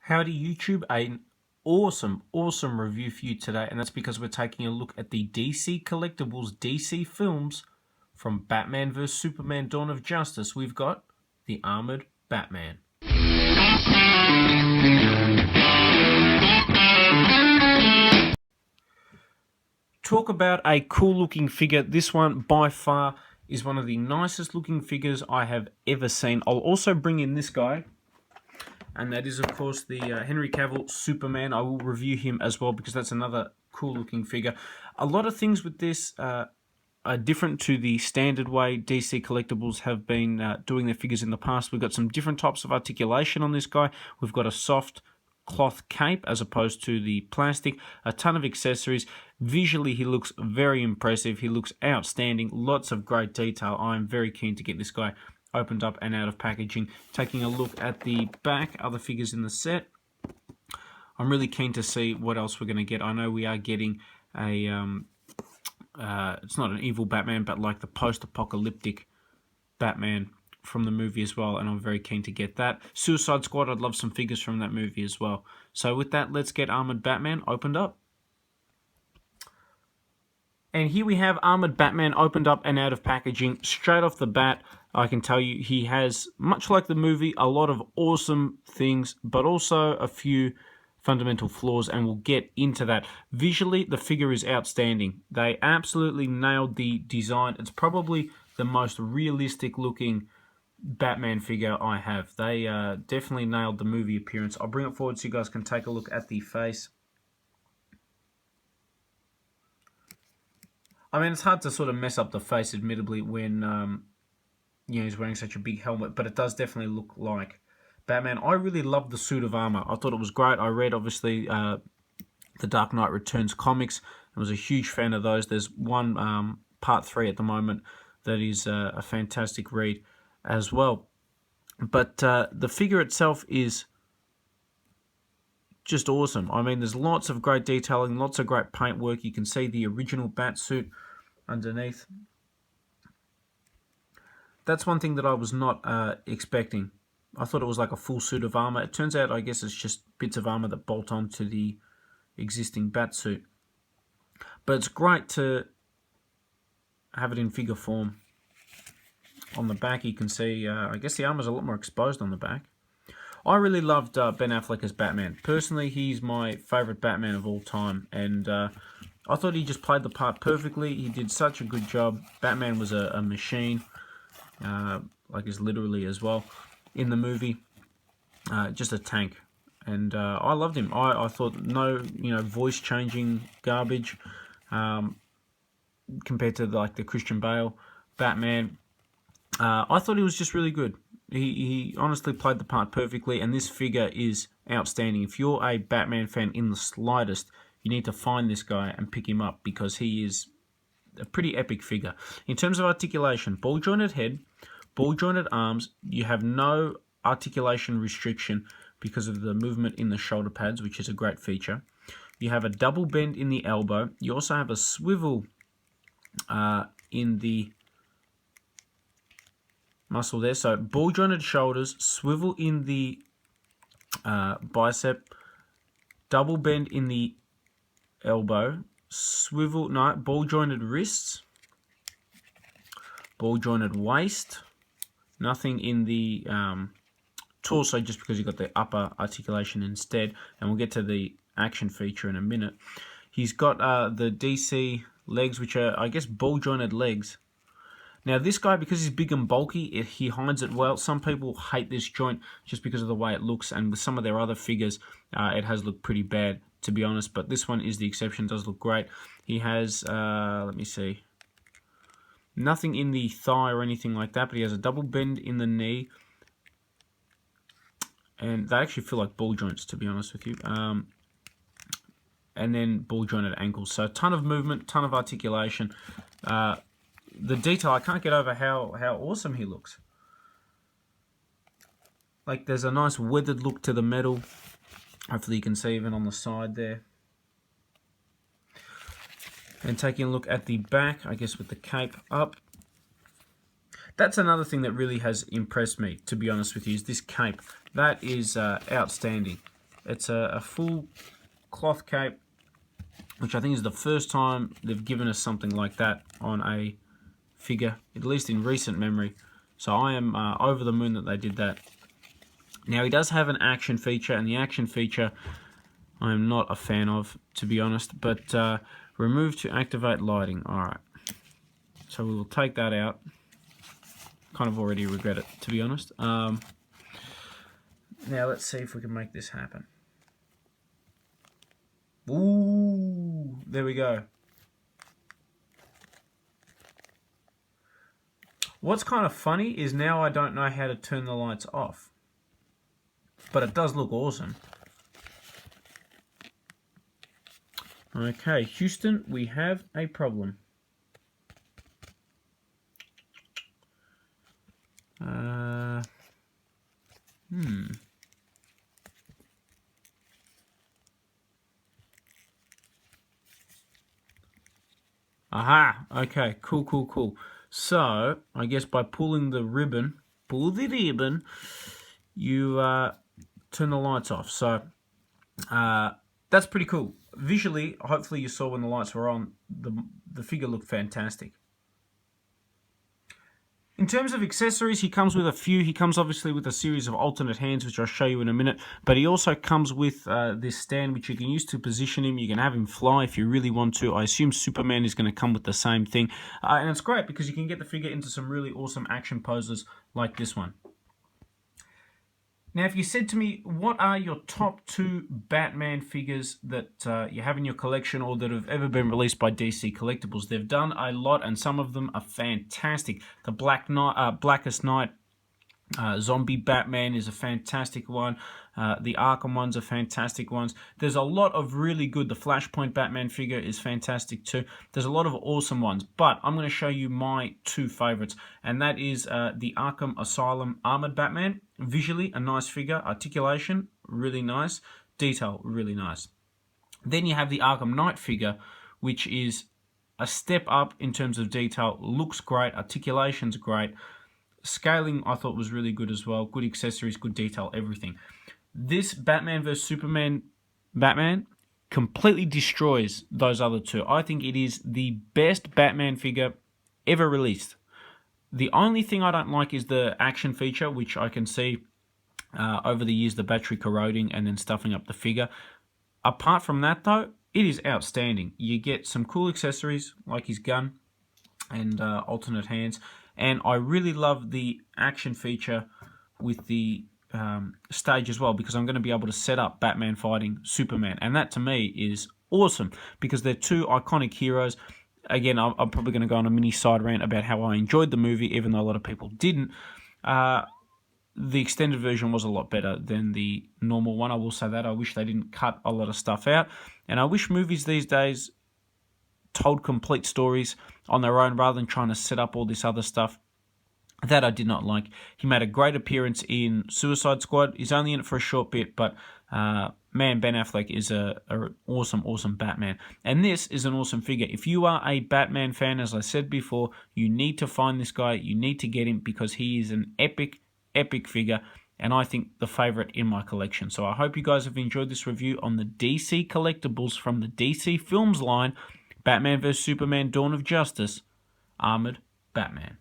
Howdy YouTube, an awesome review for you today, and that's because we're taking a look at the DC Collectibles DC films from Batman vs Superman Dawn of Justice. We've got the Armored Batman. Talk about a cool looking figure. This one by far is one of the nicest looking figures I have ever seen. I'll also bring in this guy, and that is, of course, the Henry Cavill Superman. I will review him as well because that's another cool-looking figure. A lot of things with this are different to the standard way DC Collectibles have been doing their figures in the past. We've got some different types of articulation on this guy. We've got a soft cloth cape as opposed to the plastic. A ton of accessories. Visually, he looks very impressive. He looks outstanding. Lots of great detail. I'm very keen to get this guy opened up and out of packaging. Taking a look at the back, other figures in the set. I'm really keen to see what else we're going to get. I know we are getting a, it's not an evil Batman, but like the post-apocalyptic Batman from the movie as well, and I'm very keen to get that. Suicide Squad, I'd love some figures from that movie as well. So with that, let's get Armored Batman opened up. And here we have Armored Batman opened up and out of packaging. Straight off the bat, I can tell you he has, much like the movie, a lot of awesome things, but also a few fundamental flaws, and we'll get into that. Visually, the figure is outstanding. They absolutely nailed the design. It's probably the most realistic looking Batman figure I have. They definitely nailed the movie appearance. I'll bring it forward so you guys can take a look at the face. I mean, it's hard to sort of mess up the face, admittedly, when he's wearing such a big helmet, but it does definitely look like Batman. I really loved the suit of armor. I thought it was great. I read, obviously, the Dark Knight Returns comics. I was a huge fan of those. There's one, part 3 at the moment, that is a fantastic read as well. But the figure itself is just awesome. I mean, there's lots of great detailing, lots of great paint work. You can see the original bat suit underneath. That's one thing that I was not expecting. I thought it was like a full suit of armor. It turns out, I guess, it's just bits of armor that bolt onto the existing bat suit. But it's great to have it in figure form. On the back, you can see, I guess the armor's a lot more exposed on the back. I really loved Ben Affleck as Batman. Personally, he's my favourite Batman of all time, and I thought he just played the part perfectly. He did such a good job. Batman was a machine, like is literally as well, in the movie. Just a tank, and I loved him. I thought no, voice changing garbage compared to like the Christian Bale Batman. I thought he was just really good. He honestly played the part perfectly, and this figure is outstanding. If you're a Batman fan in the slightest, you need to find this guy and pick him up because he is a pretty epic figure. In terms of articulation, ball-jointed head, ball-jointed arms. You have no articulation restriction because of the movement in the shoulder pads, which is a great feature. You have a double bend in the elbow. You also have a swivel in the muscle there. So ball jointed shoulders, swivel in the bicep, double bend in the elbow, ball jointed wrists, ball jointed waist, nothing in the torso just because you've got the upper articulation instead, and we'll get to the action feature in a minute. He's got the DC legs, which are, I guess, ball jointed legs. Now, this guy, because he's big and bulky, he hides it well. Some people hate this joint just because of the way it looks, and with some of their other figures, it has looked pretty bad, to be honest, but this one is the exception. It does look great. He has, let me see, nothing in the thigh or anything like that, but he has a double bend in the knee, and they actually feel like ball joints, to be honest with you, and then ball jointed ankles. So a ton of movement, ton of articulation. The detail, I can't get over how awesome he looks. Like, there's a nice weathered look to the metal. Hopefully you can see even on the side there. And taking a look at the back, I guess with the cape up. That's another thing that really has impressed me, to be honest with you, is this cape. That is outstanding. It's a full cloth cape, which I think is the first time they've given us something like that on a figure, at least in recent memory. So I am over the moon that they did that. Now, he does have an action feature, and the action feature I am not a fan of, to be honest, but remove to activate lighting. Alright, so we will take that out. Kind of already regret it, to be honest. Now let's see if we can make this happen. Ooh, there we go. What's kind of funny is now I don't know how to turn the lights off. But it does look awesome. Okay, Houston, we have a problem. Aha, okay, cool. So, I guess by pulling the ribbon, you turn the lights off. So, that's pretty cool. Visually, hopefully you saw when the lights were on, the figure looked fantastic. In terms of accessories, he comes with a few. He comes obviously with a series of alternate hands, which I'll show you in a minute. But he also comes with this stand, which you can use to position him. You can have him fly if you really want to. I assume Superman is going to come with the same thing. And it's great because you can get the figure into some really awesome action poses like this one. Now, if you said to me, what are your top 2 Batman figures that you have in your collection or that have ever been released by DC Collectibles? They've done a lot, and some of them are fantastic. The Blackest Night Zombie Batman is a fantastic one. The Arkham ones are fantastic ones. There's a lot of really good. The Flashpoint Batman figure is fantastic too. There's a lot of awesome ones, but I'm going to show you my 2 favorites, and that is the Arkham Asylum Armored Batman. Visually, a nice figure. Articulation, really nice. Detail, really nice. Then you have the Arkham Knight figure, which is a step up in terms of detail. Looks great. Articulation's great. Scaling, I thought, was really good as well. Good accessories, good detail, everything. This Batman vs Superman Batman completely destroys those other 2. I think it is the best Batman figure ever released. The only thing I don't like is the action feature, which I can see over the years, the battery corroding and then stuffing up the figure. Apart from that, though, it is outstanding. You get some cool accessories like his gun and alternate hands. And I really love the action feature with the stage as well, because I'm going to be able to set up Batman fighting Superman. And that, to me, is awesome, because they're 2 iconic heroes. Again, I'm probably going to go on a mini side rant about how I enjoyed the movie, even though a lot of people didn't. The extended version was a lot better than the normal one, I will say that. I wish they didn't cut a lot of stuff out. And I wish movies these days told complete stories on their own rather than trying to set up all this other stuff. That I did not like. He made a great appearance in Suicide Squad. He's only in it for a short bit, but man, Ben Affleck is an awesome Batman. And this is an awesome figure. If you are a Batman fan, as I said before, you need to find this guy. You need to get him because he is an epic figure, and I think the favorite in my collection. So I hope you guys have enjoyed this review on the DC Collectibles from the DC Films line, Batman vs Superman Dawn of Justice, Armored Batman.